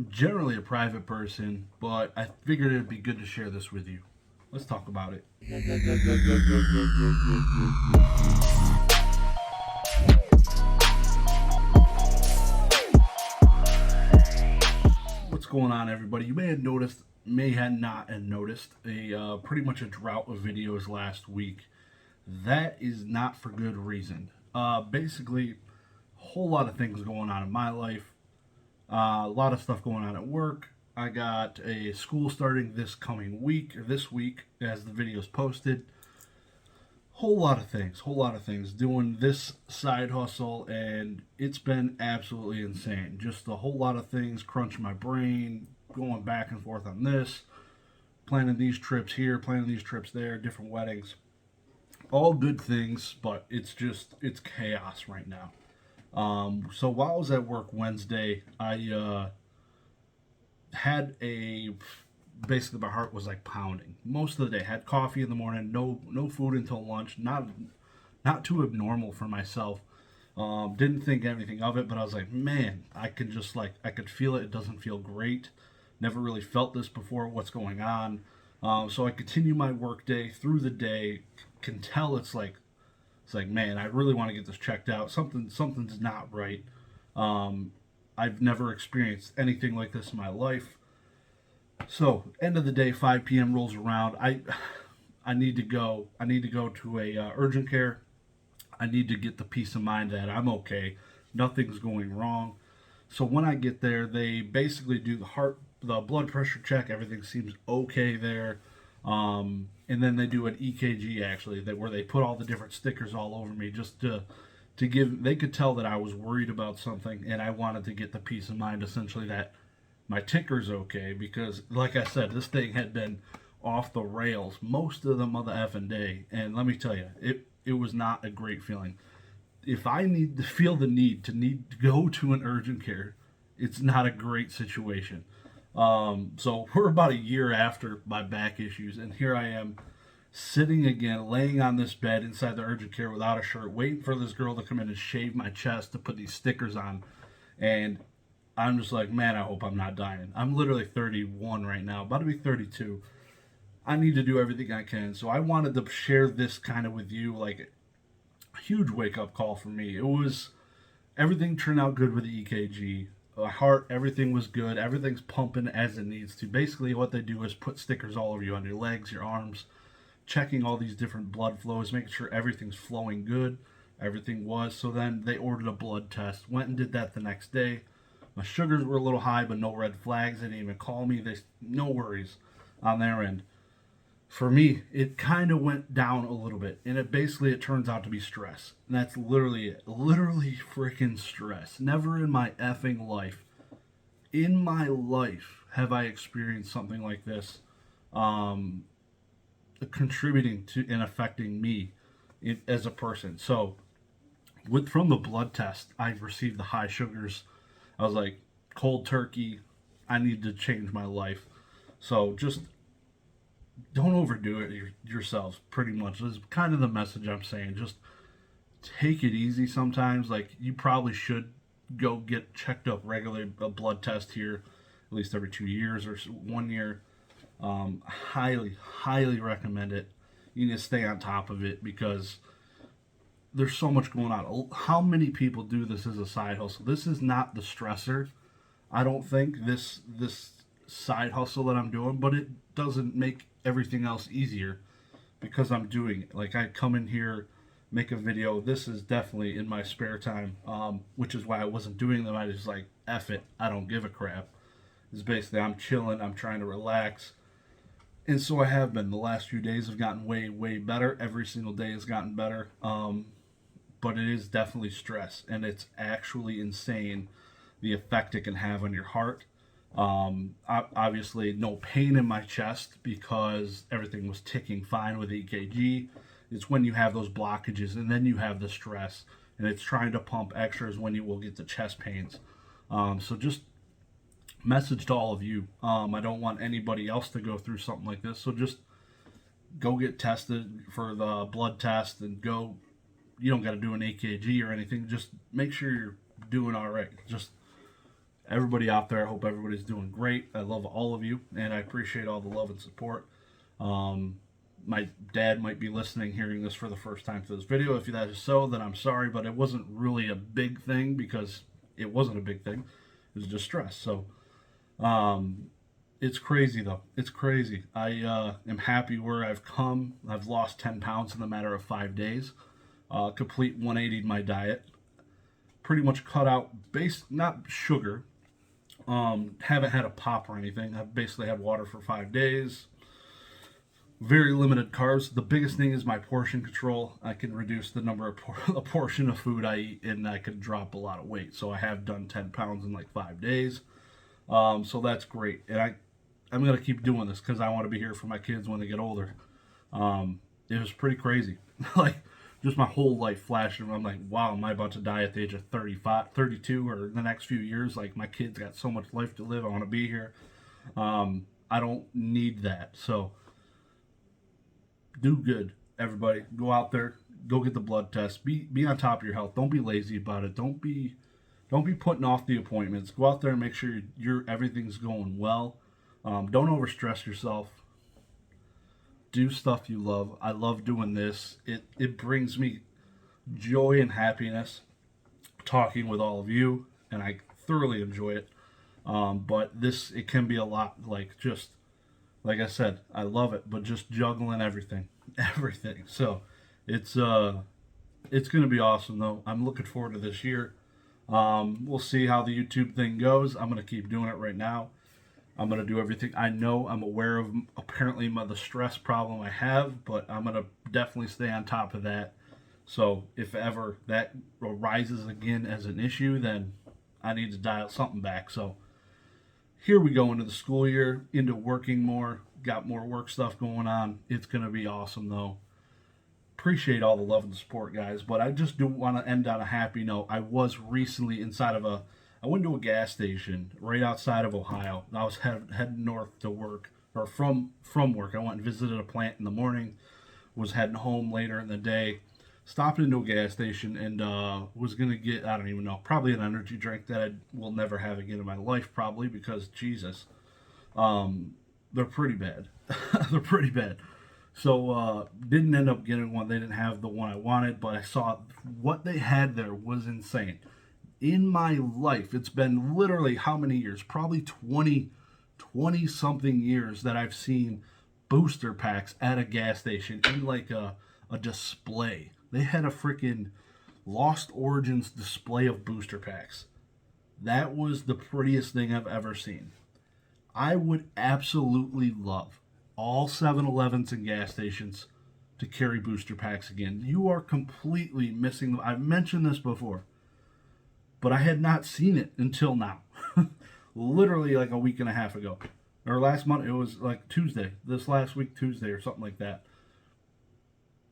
generally a private person, but I figured it'd be good to share this with you. Let's talk about it. What's going on, everybody? You may have noticed, may have not have noticed, a pretty much a drought of videos last week. That is not for good reason. Basically, a whole lot of things going on in my life. A lot of stuff going on at work. I got a school starting this coming week, or this week, as the video's posted. Whole lot of things. Doing this side hustle, and it's been absolutely insane. Just a whole lot of things crunching my brain, going back and forth on this, planning these trips here, planning these trips there, different weddings. All good things, but it's chaos right now. So while I was at work Wednesday, I had a basically my heart was like pounding most of the day. Had coffee in the morning, no food until lunch. Not too abnormal for myself. Didn't think anything of it, but I was like, man, I could feel it. It doesn't feel great. Never really felt this before. What's going on? So I continue my work day through the day. Can tell it's like, man, I really want to get this checked out. Something's not right. I've never experienced anything like this in my life. So end of the day, 5 p.m. rolls around. I need to go. I need to go to a urgent care. I need to get the peace of mind that I'm okay. Nothing's going wrong. So when I get there, they basically do the blood pressure check. Everything seems okay there. And then they do an EKG actually, where they put all the different stickers all over me just to give. They could tell that I was worried about something, and I wanted to get the peace of mind essentially that my ticker's okay, because like I said, this thing had been off the rails most of the mother effing day, and let me tell you, it was not a great feeling. If I need to feel the need to go to an urgent care, it's not a great situation. So we're about a year after my back issues, and here I am sitting again, laying on this bed inside the urgent care without a shirt, waiting for this girl to come in and shave my chest to put these stickers on. And I'm just like, man, I hope I'm not dying. I'm literally 31 right now, about to be 32. I need to do everything I can. So I wanted to share this kind of with you, like a huge wake up call for me. It was everything turned out good with the EKG. My heart, everything was good. Everything's pumping as it needs to. Basically, what they do is put stickers all over you on your legs, your arms, checking all these different blood flows, making sure everything's flowing good. Everything was. So then they ordered a blood test. Went and did that the next day. My sugars were a little high, but no red flags. They didn't even call me. No worries on their end. For me, it kind of went down a little bit, and it turns out to be stress. And that's literally it. Literally freaking stress. Never in my life, have I experienced something like this, um, contributing to and affecting me as a person. So, from the blood test, I received the high sugars. I was like, cold turkey. I need to change my life. So just don't overdo it yourselves. Pretty much is kind of the message I'm saying. Just take it easy sometimes. Like, you probably should go get checked up regularly, a blood test here, at least every 2 years or 1 year. Highly recommend it. You need to stay on top of it because there's so much going on. How many people do this as a side hustle? This is not the stressor. I don't think this side hustle that I'm doing, but it doesn't make everything else easier because I'm doing it. Like, I come in here, make a video. This is definitely in my spare time, which is why I wasn't doing them. I was like, F it, I don't give a crap. It's basically I'm chilling, I'm trying to relax. And so I have been. The last few days have gotten way better. Every single day has gotten better. But it is definitely stress, and it's actually insane the effect it can have on your heart. Obviously, no pain in my chest because everything was ticking fine with EKG. It's when you have those blockages, and then you have the stress, and it's trying to pump extras when you will get the chest pains. So just message to all of you. I don't want anybody else to go through something like this. So just go get tested for the blood test and go. You don't got to do an EKG or anything. Just make sure you're doing all right. Just everybody out there, I hope everybody's doing great. I love all of you, and I appreciate all the love and support. My dad might be listening, hearing this for the first time to this video. If that is so, then I'm sorry, but it wasn't really a big thing because it wasn't a big thing. It was just stress. So, it's crazy though. It's crazy. I am happy where I've come. I've lost 10 pounds in the matter of 5 days. Complete 180 in my diet. Pretty much cut out not sugar. Haven't had a pop or anything. I've basically had water for 5 days. Very limited carbs. The biggest thing is my portion control. I can reduce the number of a portion of food I eat, and I can drop a lot of weight. So I have done 10 pounds in like 5 days. So that's great. And I'm going to keep doing this because I want to be here for my kids when they get older. It was pretty crazy. Like, just my whole life flashing. I'm like, wow, am I about to die at the age of 35, 32, or in the next few years? Like, my kids got so much life to live. I want to be here. I don't need that. So, do good, everybody. Go out there, go get the blood test. Be on top of your health. Don't be lazy about it. Don't be putting off the appointments. Go out there and make sure everything's going well. Don't overstress yourself. Do stuff you love. I love doing this. It brings me joy and happiness talking with all of you, and I thoroughly enjoy it. But it can be a lot, like I said, I love it, but just juggling everything. So it's going to be awesome though. I'm looking forward to this year. We'll see how the YouTube thing goes. I'm going to keep doing it right now. I'm going to do everything. I'm aware of apparently the stress problem I have, but I'm going to definitely stay on top of that. So if ever that arises again as an issue, then I need to dial something back. So here we go into the school year, into working more, got more work stuff going on. It's going to be awesome though. Appreciate all the love and support, guys, but I just do want to end on a happy note. I was recently I went to a gas station right outside of Ohio. I was heading north to work, or from work. I went and visited a plant in the morning, was heading home later in the day, stopped into a gas station, and was going to get, I don't even know, probably an energy drink that I will never have again in my life, probably, because, Jesus, they're pretty bad. They're pretty bad. So, didn't end up getting one. They didn't have the one I wanted, but I saw what they had there was insane. In my life, it's been literally how many years? Probably 20 something years that I've seen booster packs at a gas station in like a display. They had a freaking Lost Origins display of booster packs. That was the prettiest thing I've ever seen. I would absolutely love all 7-Elevens and gas stations to carry booster packs again. You are completely missing them. I've mentioned this before, but I had not seen it until now. Literally like a week and a half ago. Or last month, it was like Tuesday. This last week, Tuesday or something like that.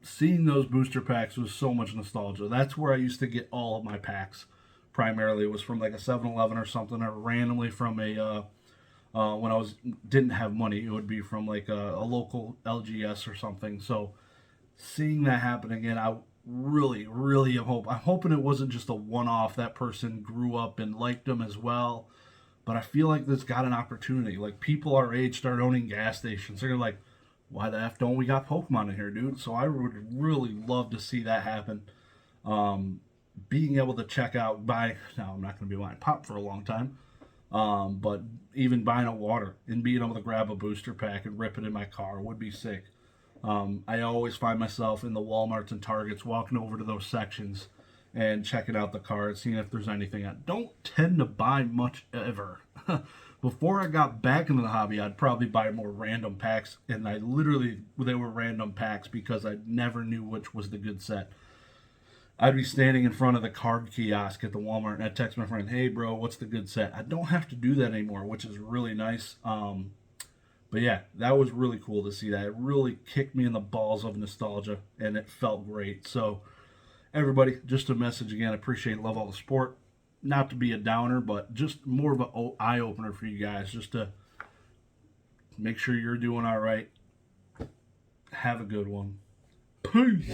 Seeing those booster packs was so much nostalgia. That's where I used to get all of my packs. Primarily, it was from like a 7-Eleven or something, or randomly from when I didn't have money, it would be from like a local LGS or something. So seeing that happen again, I really, really I'm hoping it wasn't just a one-off. That person grew up and liked them as well. But I feel like this got an opportunity. Like, people our age start owning gas stations. They're like, why the F don't we got Pokemon in here, dude? So I would really love to see that happen. Being able to check out, now I'm not going to be buying pop for a long time. But even buying a water and being able to grab a booster pack and rip it in my car would be sick. I always find myself in the Walmarts and Targets walking over to those sections and checking out the cards, seeing if there's anything. I don't tend to buy much ever. Before I got back into the hobby, I'd probably buy more random packs, and they were random packs because I never knew which was the good set. I'd be standing in front of the card kiosk at the Walmart, and I'd text my friend, hey, bro, what's the good set? I don't have to do that anymore, which is really nice. But yeah, that was really cool to see that. It really kicked me in the balls of nostalgia, and it felt great. So, everybody, just a message again. I appreciate, love all the support. Not to be a downer, but just more of an eye-opener for you guys, just to make sure you're doing all right. Have a good one. Peace.